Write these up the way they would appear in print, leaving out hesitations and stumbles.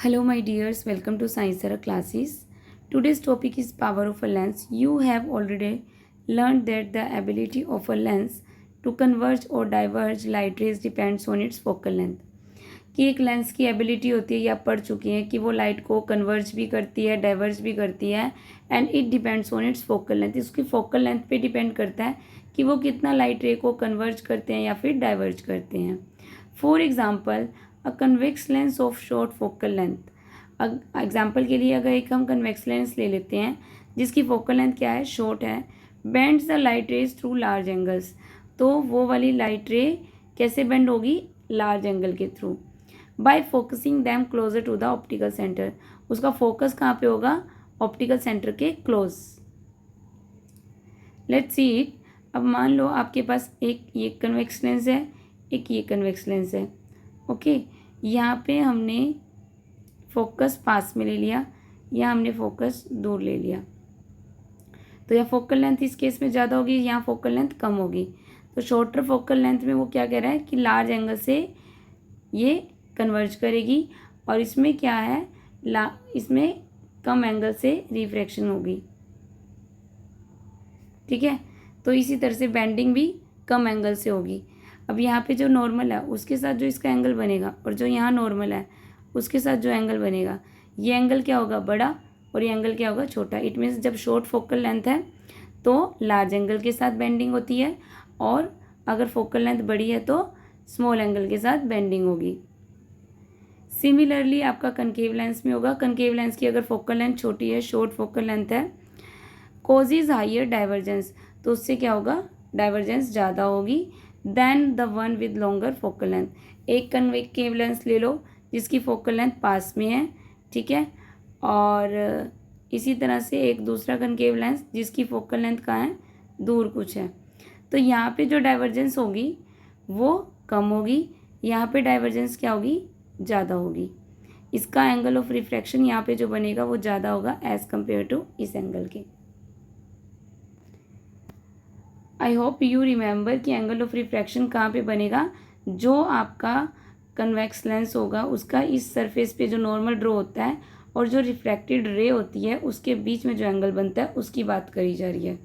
Hello my dears, welcome to Science Era classes. Today's topic is power of a lens. You have already learned that the ability of a lens to converge or diverge light rays depends on its focal length. कि एक lens की ability होती है, ये आप पढ़ चुके हैं कि वो लाइट को कन्वर्ज भी करती है, डाइवर्ज भी करती है and it depends on it's focal length. इसकी फोकल लेंथ पे डिपेंड करता है कि वो कितना लाइट रे को कन्वर्ज करते हैं या फिर डाइवर्ज करते हैं. For example a convex lens of short focal length. Example के लिए अगर एक हम कन्वेक्स लेंस ले लेते हैं जिसकी फोकल लेंथ क्या है, शॉर्ट है, bends the light rays through large angles. तो वो वाली लाइट रे कैसे बेंड होगी, लार्ज एंगल के थ्रू. By focusing them closer to the optical centre. उसका फोकस कहाँ पे होगा, ऑप्टिकल सेंटर के क्लोज. Let's see it. अब मान लो आपके पास एक ये कन्वेक्स लेंस है, एक ये कन्वेक्स लेंस है. ओके, यहाँ पे हमने फोकस पास में ले लिया, यहाँ हमने फोकस दूर ले लिया. तो यह फोकल लेंथ इस केस में ज़्यादा होगी, यहाँ फोकल लेंथ कम होगी. तो शॉर्टर फोकल लेंथ में वो क्या कह रहा है कि लार्ज एंगल से ये कन्वर्ज करेगी और इसमें क्या है, इसमें कम एंगल से रिफ्रैक्शन होगी. ठीक है, तो इसी तरह से बेंडिंग भी कम एंगल से होगी. अब यहाँ पे जो नॉर्मल है उसके साथ जो इसका एंगल बनेगा और जो यहाँ नॉर्मल है उसके साथ जो एंगल बनेगा, ये एंगल क्या होगा, बड़ा, और ये एंगल क्या होगा, छोटा. इट मीन्स जब शॉर्ट फोकल लेंथ है तो लार्ज एंगल के साथ बेंडिंग होती है और अगर फोकल लेंथ बड़ी है तो स्मॉल एंगल के साथ बेंडिंग होगी. सिमिलरली आपका कनकेव लेंस में होगा. कनकेव लेंस की अगर फोकल लेंथ छोटी है, शॉर्ट फोकल लेंथ है, कॉजेज हाइयर डाइवर्जेंस, तो उससे क्या होगा, डाइवर्जेंस ज़्यादा होगी then the one with longer focal length. एक कनकेव लेंस ले लो जिसकी फोकल लेंथ पास में है, ठीक है, और इसी तरह से एक दूसरा कनकेव लेंस जिसकी फोकल लेंथ कहाँ है, दूर कुछ है. तो यहाँ पे जो डाइवर्जेंस होगी वो कम होगी, यहाँ पे डाइवर्जेंस क्या होगी, ज़्यादा होगी. इसका एंगल ऑफ रिफ्रैक्शन यहाँ पे जो बनेगा वो ज़्यादा होगा एज़ कम्पेयर टू इस एंगल के. आई होप यू रिमेंबर कि एंगल ऑफ रिफ्रैक्शन कहाँ पे बनेगा, जो आपका कन्वेक्स लेंस होगा उसका इस सरफेस पे जो नॉर्मल ड्रॉ होता है और जो रिफ्रैक्टेड रे होती है उसके बीच में जो एंगल बनता है उसकी बात करी जा रही है.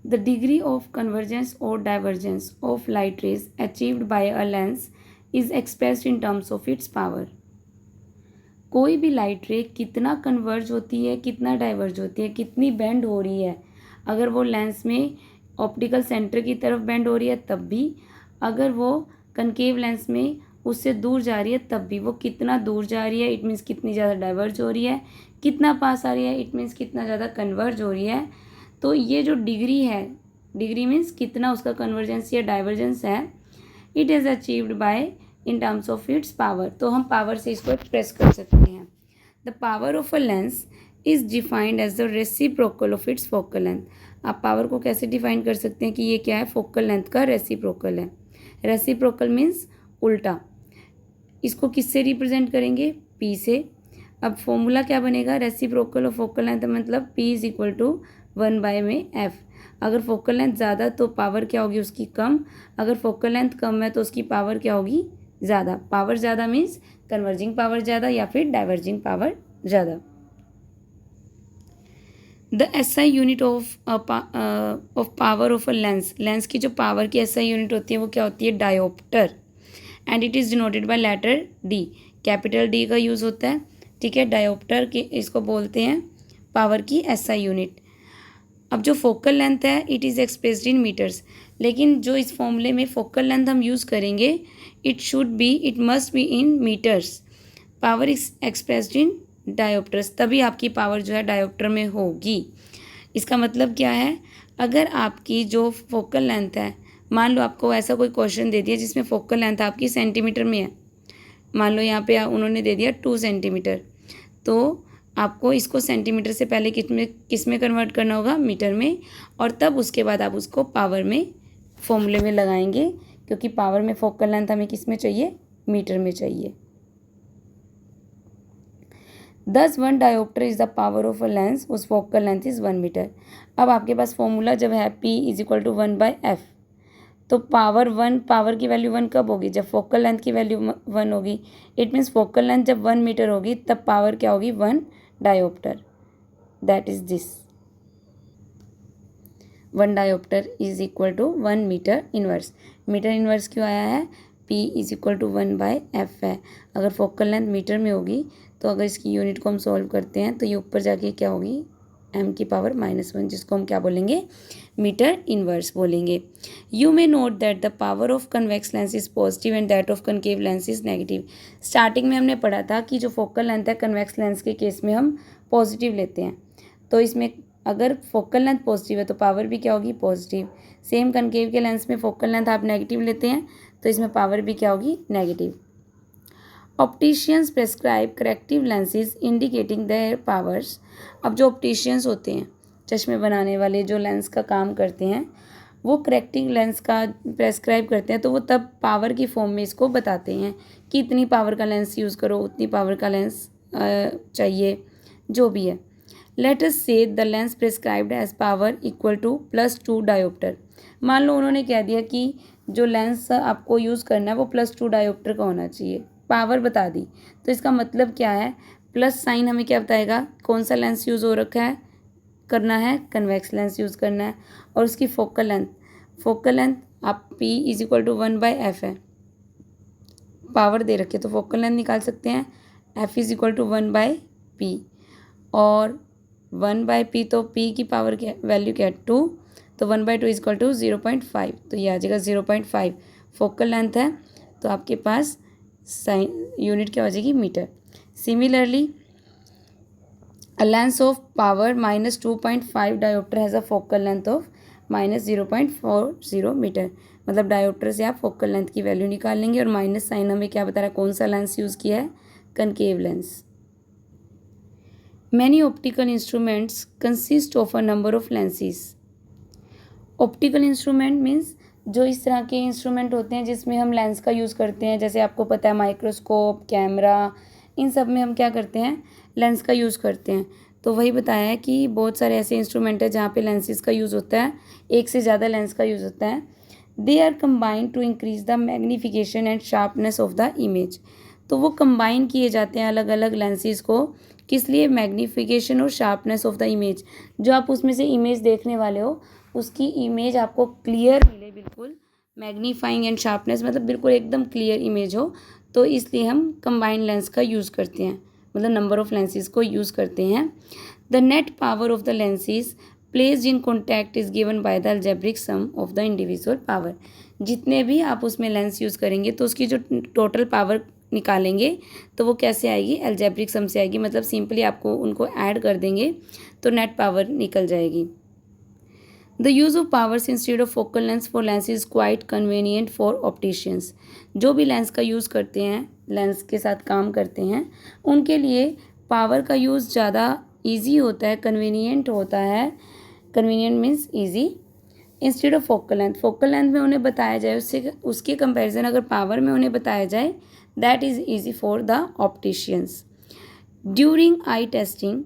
द डिग्री ऑफ कन्वर्जेंस और divergence of light rays achieved by a lens is expressed in terms of its power. कोई भी लाइट रे कितना कन्वर्ज होती है, कितना डाइवर्ज होती है, कितनी बेंड हो रही है, अगर वो लेंस में ऑप्टिकल सेंटर की तरफ बेंड हो रही है तब भी, अगर वो कनकेव लेंस में उससे दूर जा रही है तब भी. वो कितना दूर जा रही है, इट मीन्स कितनी ज़्यादा डाइवर्ज हो रही है, कितना पास आ रही है, इट मीन्स कितना ज़्यादा कन्वर्ज हो रही है. तो ये जो डिग्री है, डिग्री मीन्स कितना उसका कन्वर्जेंस या डाइवर्जेंस है, it is achieved by in terms of its power. तो हम पावर से इसको एक्सप्रेस कर सकते हैं. The power of a lens is defined as the reciprocal of its focal length. आप पावर को कैसे डिफाइन कर सकते हैं कि ये क्या है, फोकल लेंथ का रेसिप्रोकल है. रेसिप्रोकल मीन्स उल्टा. इसको किससे रिप्रेजेंट करेंगे, पी से. अब फॉर्मूला क्या बनेगा, रेसिप्रोकल ऑफ फोकल लेंथ मतलब पी इज इक्वल टू 1/, में एफ. अगर फोकल लेंथ ज़्यादा तो पावर क्या होगी उसकी, कम. अगर फोकल लेंथ कम है तो उसकी पावर क्या होगी, ज़्यादा. पावर ज़्यादा मीन्स कन्वर्जिंग पावर ज़्यादा या फिर डाइवर्जिंग पावर ज़्यादा. The SI unit of power of a lens. Lens की जो पावर की एसआई यूनिट होती है वो क्या होती है, dioptre. And it is denoted by letter D. Capital D का यूज़ होता है, ठीक है. डायोप्टर के इसको बोलते हैं पावर की एसआई यूनिट. अब जो फोकल लेंथ है it is expressed in metres. लेकिन जो इस फॉर्मूले में फोकल लेंथ हम यूज़ करेंगे it must be in metres. Power is expressed in dioptres. तभी आपकी पावर जो है डायोप्टर में होगी. इसका मतलब क्या है, अगर आपकी जो फोकल लेंथ है, मान लो आपको ऐसा कोई क्वेश्चन दे दिया जिसमें फोकल लेंथ आपकी सेंटीमीटर में है. मान लो यहाँ पे उन्होंने दे दिया 2 सेंटीमीटर, तो आपको इसको सेंटीमीटर से पहले किस में कन्वर्ट करना होगा, मीटर में, और तब उसके बाद आप उसको पावर में फॉर्मूले में लगाएंगे, क्योंकि पावर में फोकल लेंथ हमें किस में चाहिए, मीटर में चाहिए. Thus 1 diopter is the power of a lens whose focal length is 1 metre. अब आपके पास फॉर्मूला जब है P is equal to 1/f, तो पावर की वैल्यू 1 कब होगी? जब फोकल लेंथ की वैल्यू 1 होगी। इट मीन्स फोकल लेंथ जब 1 मीटर होगी तब पावर क्या होगी? 1 dioptre. That is this 1 dioptre is equal to 1 metre inverse. Metre inverse क्यों आया है? P is equal to 1/f है। अगर फोकल लेंथ मीटर में होगी तो अगर इसकी यूनिट को हम सॉल्व करते हैं तो ये ऊपर जाके क्या होगी? m की पावर -1, जिसको हम क्या बोलेंगे? मीटर इनवर्स बोलेंगे। You may note that the power of convex lens is positive and that of concave lens is negative. Starting में हमने पढ़ा था कि जो फोकल लेंथ है कन्वेक्स लेंस के केस में हम पॉजिटिव लेते हैं, तो इसमें अगर फोकल लेंथ पॉजिटिव है तो पावर भी क्या होगी? पॉजिटिव। सेम कनकेव के लेंस में फोकल लेंथ आप नेगेटिव लेते हैं तो इसमें पावर भी क्या होगी? Negative. Opticians prescribe corrective lenses indicating there powers. अब जो ऑप्टिशियंस होते हैं, चश्मे बनाने वाले जो लेंस का काम करते हैं, वो करेक्टिव लेंस का प्रेस्क्राइब करते हैं, तो वो तब पावर की फॉर्म में इसको बताते हैं कि इतनी पावर का लेंस यूज़ करो, उतनी पावर का लेंस चाहिए, जो भी है। Let us say the lens prescribed as power equal to +2 dioptre. मान लो उन्होंने कह दिया कि जो लेंस आपको यूज़ करना है वो +2 डायोप्टर का होना चाहिए, पावर बता दी। तो इसका मतलब क्या है? प्लस साइन हमें क्या बताएगा? कौन सा लेंस यूज़ हो रखा है, करना है? कन्वेक्स लेंस यूज़ करना है। और उसकी फोकल लेंथ आप P is equal to 1/f है, पावर दे रखे तो फोकल लेंथ निकाल सकते हैं। F is equal to 1/P, और 1/P तो P की पावर क्या वैल्यू क्या है? 2, तो 1/2 इज इक्वल टू 0.5, तो ये आ जाएगा 0.5। फोकल लेंथ है तो आपके पास साइन यूनिट क्या हो जाएगी? Metre. Similarly a lens of power -2.5 diopter has a focal length of -0.40 metre. मतलब डायोप्टर से आप फोकल लेंथ की वैल्यू निकाल लेंगे, और माइनस साइन हमें क्या बता रहा है? कौन सा लेंस यूज़ किया है? Concave lens. Many optical instruments consist of a number of lenses. Optical instrument means जो इस तरह के इंस्ट्रूमेंट होते हैं जिसमें हम लेंस का यूज़ करते हैं, जैसे आपको पता है माइक्रोस्कोप, कैमरा, इन सब में हम क्या करते हैं? लेंस का यूज़ करते हैं। तो वही बताया है कि बहुत सारे ऐसे इंस्ट्रूमेंट हैं जहाँ पे लेंसेज का यूज़ होता है, एक से ज़्यादा लेंस का यूज़ होता है। They are combined to increase the magnification and sharpness of the image. तो वो कंबाइन किए जाते हैं अलग अलग लेंसेज को, किस लिए? मैग्नीफिकेशन और शार्पनेस ऑफ द इमेज। जो आप उसमें से इमेज देखने वाले हो उसकी इमेज आपको क्लियर मिले, बिल्कुल मैग्नीफाइंग एंड शार्पनेस, मतलब बिल्कुल एकदम क्लियर इमेज हो, तो इसलिए हम कंबाइंड लेंस का यूज़ करते हैं, मतलब नंबर ऑफ लेंसेज को यूज़ करते हैं। The net power of the lenses placed in contact is given by the algebraic sum of the individual power. जितने भी आप उसमें लेंस यूज़ करेंगे तो उसकी जो टोटल पावर निकालेंगे तो वो कैसे आएगी? अलजेब्रिक सम से आएगी, मतलब सिंपली आपको उनको ऐड कर देंगे तो नेट पावर निकल जाएगी। The use of powers instead of focal lens for Lenz is quite convenient for opticians. जो भी लेंस का यूज़ करते हैं, लेंस के साथ काम करते हैं, उनके लिए पावर का यूज़ ज़्यादा ईजी होता है, कन्वीनियंट होता है। Convenient means easy. Instead of focal length में उन्हें बताया जाए उसके कंपैरिजन अगर पावर में उन्हें बताया जाए, that is easy for the opticians. During I testing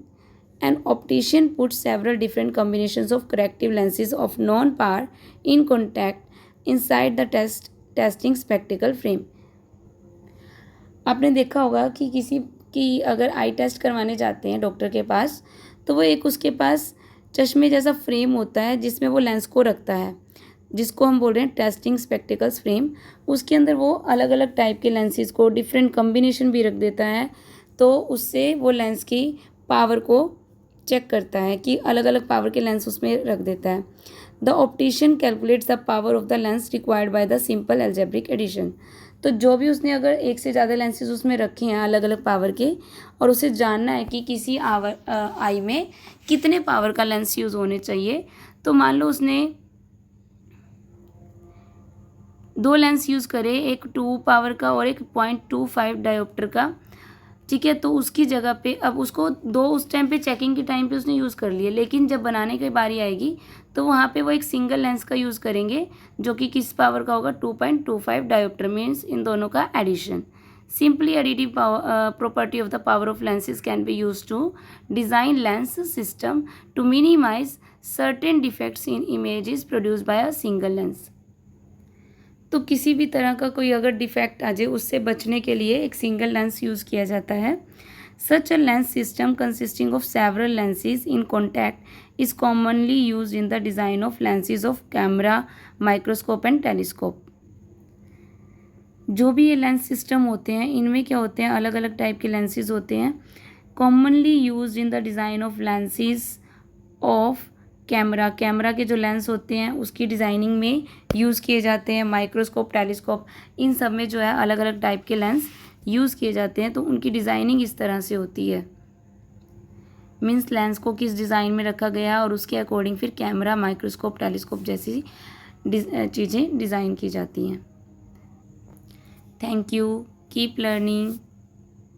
an optician puts several different combinations of corrective lenses of known power in contact inside the testing spectacle frame। आपने देखा होगा कि किसी की अगर आई टेस्ट करवाने जाते हैं डॉक्टर के पास, तो वो एक उसके पास चश्मे जैसा फ्रेम होता है जिसमें वो लेंस को रखता है, जिसको हम बोल रहे हैं टेस्टिंग स्पेक्टिकल्स फ्रेम। उसके अंदर वो अलग अलग टाइप के लेंसेज को डिफरेंट कम्बिनेशन भी रख देता है, तो उससे वो लेंस की पावर को चेक करता है कि अलग अलग पावर के लेंस उसमें रख देता है। The optician calculates the power of the lens required by the simple algebraic addition. तो जो भी उसने अगर एक से ज़्यादा लेंसेज उसमें रखे हैं अलग अलग पावर के, और उसे जानना है कि किसी आई में कितने पावर का लेंस यूज़ होने चाहिए, तो मान लो उसने 2 लेंस यूज़ करे, एक 2 पावर का और एक 0.25 डायोप्टर का, ठीक है। तो उसकी जगह पे अब उसको 2 उस टाइम पे चेकिंग के टाइम पे उसने यूज़ कर लिए, लेकिन जब बनाने की बारी आएगी तो वहाँ पे वो एक सिंगल लेंस का यूज़ करेंगे जो कि किस पावर का होगा? 2.25 डायोप्टर, मीन्स इन दोनों का addition. Simply additive property of the power of lenses can be use to design lens system to minimise certain defects in images produce by a single lens. तो किसी भी तरह का कोई अगर डिफेक्ट आ जाए उससे बचने के लिए एक सिंगल लेंस यूज़ किया जाता है। Such a lens system consisting of several lenses in contact is commonly use in the design of lenses of camera, microscope and telescope. जो भी ये लेंस सिस्टम होते हैं इनमें क्या होते हैं, अलग अलग टाइप के लेंसेज होते हैं। Commonly use in the design of lenses of camera के जो लेंस होते हैं उसकी डिज़ाइनिंग में यूज़ किए जाते हैं। माइक्रोस्कोप, टेलीस्कोप, इन सब में जो है अलग अलग टाइप के लेंस यूज़ किए जाते हैं। तो उनकी डिज़ाइनिंग इस तरह से होती है, मीन्स लेंस को किस डिज़ाइन में रखा गया है और उसके अकॉर्डिंग फिर कैमरा, माइक्रोस्कोप, टेलीस्कोप जैसी चीज़ें डिज़ाइन की जाती हैं। Thank you, keep learning.